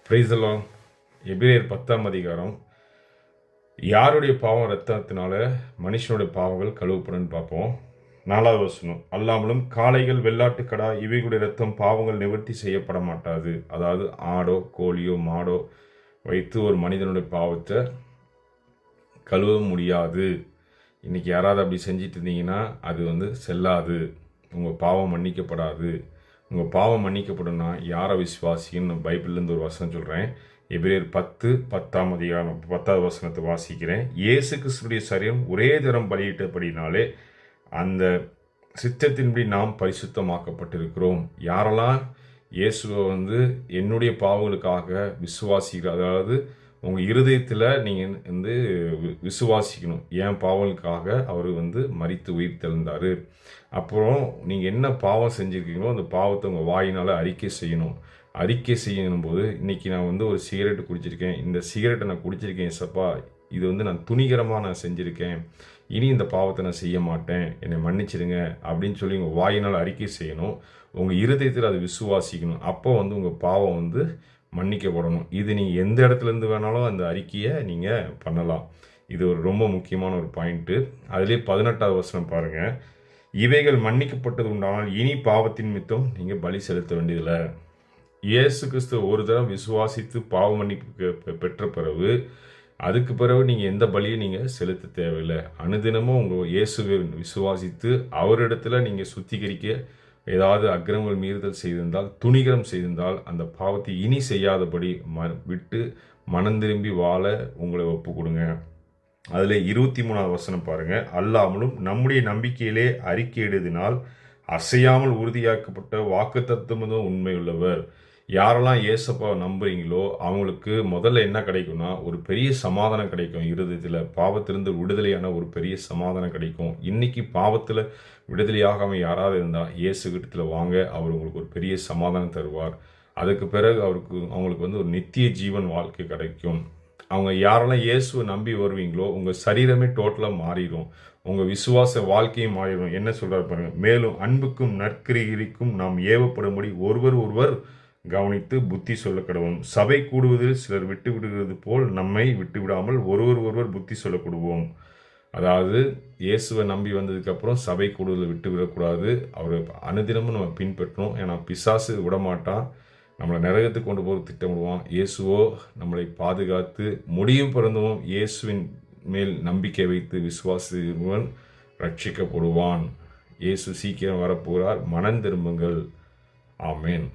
Praise the Lord. எபிரேயர் 10ஆம் அதிகாரம், யாருடைய பாவம் இரத்தத்தினால மனுஷனுடைய பாவங்கள் கழுவப்படும் பார்ப்போம். 4வது வசனம், அல்லாமலும் காளைகள் வெள்ளாட்டுக்கடா இவைகளுடைய இரத்தம் பாவங்கள் நிவர்த்தி செய்யப்பட மாட்டாது. அதாவது ஆடோ கோழியோ மாடோ வைத்து ஒரு மனிதனுடைய பாவத்தை கழுவ முடியாது. இன்னைக்கு யாராவது அப்படி செஞ்சிட்டு இருந்தீங்கன்னா அது செல்லாது, உங்கள் பாவம் மன்னிக்கப்படாது. உங்கள் பாவம் மன்னிக்கப்படணும்னா யாரை விசுவாசின்னு பைபிள்லேருந்து ஒரு வசனம் சொல்கிறேன். எபிரேயர் 10:10ஆம் அதிகாரம் 10வது வசனத்தை வாசிக்கிறேன். இயேசு கிறிஸ்துடைய சரீரம் ஒரே தரம் பலியிட்டபடினாலே அந்த சித்தத்தின்படி நாம் பரிசுத்தமாக்கப்பட்டிருக்கிறோம். யாரெல்லாம் இயேசுவை என்னுடைய பாவங்களுக்காக விசுவாசிக்கிற, அதாவது உங்கள் இருதயத்தில் நீங்கள் விசுவாசிக்கணும். என் பாவங்களுக்காக அவர் மரித்து உயிர் தெழுந்தார். அப்புறம் நீங்கள் என்ன பாவம் செஞ்சுருக்கீங்களோ அந்த பாவத்தை உங்கள் வாயினால் அறிக்கை செய்யணும். அறிக்கை செய்யணும் போது இன்றைக்கி நான் ஒரு சிகரெட்டு குடிச்சிருக்கேன், இந்த சிகரெட்டை நான் குடிச்சிருக்கேன் சப்பா, இது நான் துணிகரமாக நான் செஞ்சுருக்கேன், இனி இந்த பாவத்தை நான் செய்ய மாட்டேன், என்னை மன்னிச்சிடுங்க அப்படின்னு சொல்லி உங்கள் வாயினால் அறிக்கை செய்யணும். உங்கள் இருதயத்தில் அதை விசுவாசிக்கணும். அப்போ உங்கள் பாவம் மன்னிக்கப்படணும். இது நீங்கள் எந்த இடத்துலேருந்து வேணாலும் அந்த அறிக்கையை நீங்கள் பண்ணலாம். இது ரொம்ப முக்கியமான ஒரு பாயிண்ட்டு. அதிலே 18வது வசனம் பாருங்கள். இவைகள் மன்னிக்கப்பட்டது உண்டானால் இனி பாவத்தின் மித்தம் நீங்கள் பலி செலுத்த வேண்டியதில்லை. இயேசு கிறிஸ்து ஒரு தரம் விசுவாசித்து பாவ மன்னிப்பு பெற்ற பிறகு அதுக்கு பிறகு நீங்கள் எந்த பலியும் நீங்கள் செலுத்த தேவையில்லை. அனுதினமும் உங்கள் இயேசுவை விசுவாசித்து அவரிடத்துல நீங்கள் சுத்திகரிக்க ஏதாவது அக்கிரமங்கள் மீறுதல் செய்திருந்தால், துணிகரம் செய்திருந்தால் அந்த பாவத்தை இனி செய்யாதபடி விட்டு மனம் திரும்பி வாழ உங்களை ஒப்பு கொடுங்க. அதில் 23வது வசனம் பாருங்கள். அல்லாமலும் நம்முடைய நம்பிக்கையிலே அறிக்கையிடுதினால் அசையாமல் உறுதியாக்கப்பட்ட வாக்கு தத்துவம் உண்மையுள்ளவர். யாரெல்லாம் ஏசப்பாவை நம்புறீங்களோ அவங்களுக்கு முதல்ல என்ன கிடைக்கும்னா ஒரு பெரிய சமாதானம் கிடைக்கும். இருதயத்தில் பாவத்திலிருந்து விடுதலையான ஒரு பெரிய சமாதானம் கிடைக்கும். இன்னைக்கு பாவத்தில் விடுதலையாகாமல் யாராவது இருந்தால் இயேசு கிட்டத்தில் வாங்க, அவர் உங்களுக்கு ஒரு பெரிய சமாதானம் தருவார். அதுக்கு பிறகு அவங்களுக்கு ஒரு நித்திய ஜீவன் வாழ்க்கை கிடைக்கும். அவங்க யாரெல்லாம் இயேசுவை நம்பி வருவீங்களோ உங்கள் சரீரமே டோட்டலாக மாறிடும், உங்கள் விசுவாச வாழ்க்கையும் மாறிடும். என்ன சொல்கிறார் பாருங்கள். மேலும் அன்புக்கும் நற்கிரிக்கும் நாம் ஏவப்படும்படி ஒருவர் கவனித்து புத்தி சொல்ல கடவும். சபை கூடுவதில் சிலர் விட்டு விடுகிறது போல் நம்மை விட்டு விடாமல் ஒருவர் புத்தி சொல்லக்கூடுவோம். அதாவது இயேசுவை நம்பி வந்ததுக்கப்புறம் சபை கூடுதல் விட்டு விடக்கூடாது. அவரை அனுதினமும் நம்ம பின்பற்றணும். ஏன்னா பிசாசு விடமாட்டான், நம்மளை நரகத்துக்கு கொண்டு போக திட்டமிடுவான். இயேசுவோ நம்மளை பாதுகாத்து முடியும் பிறந்தவும் இயேசுவின் மேல் நம்பிக்கை வைத்து விசுவாசிவன் ரட்சிக்கப்படுவான். இயேசு சீக்கிரம் வரப்போகிறார். மனம் திரும்புங்கள். ஆமேன்.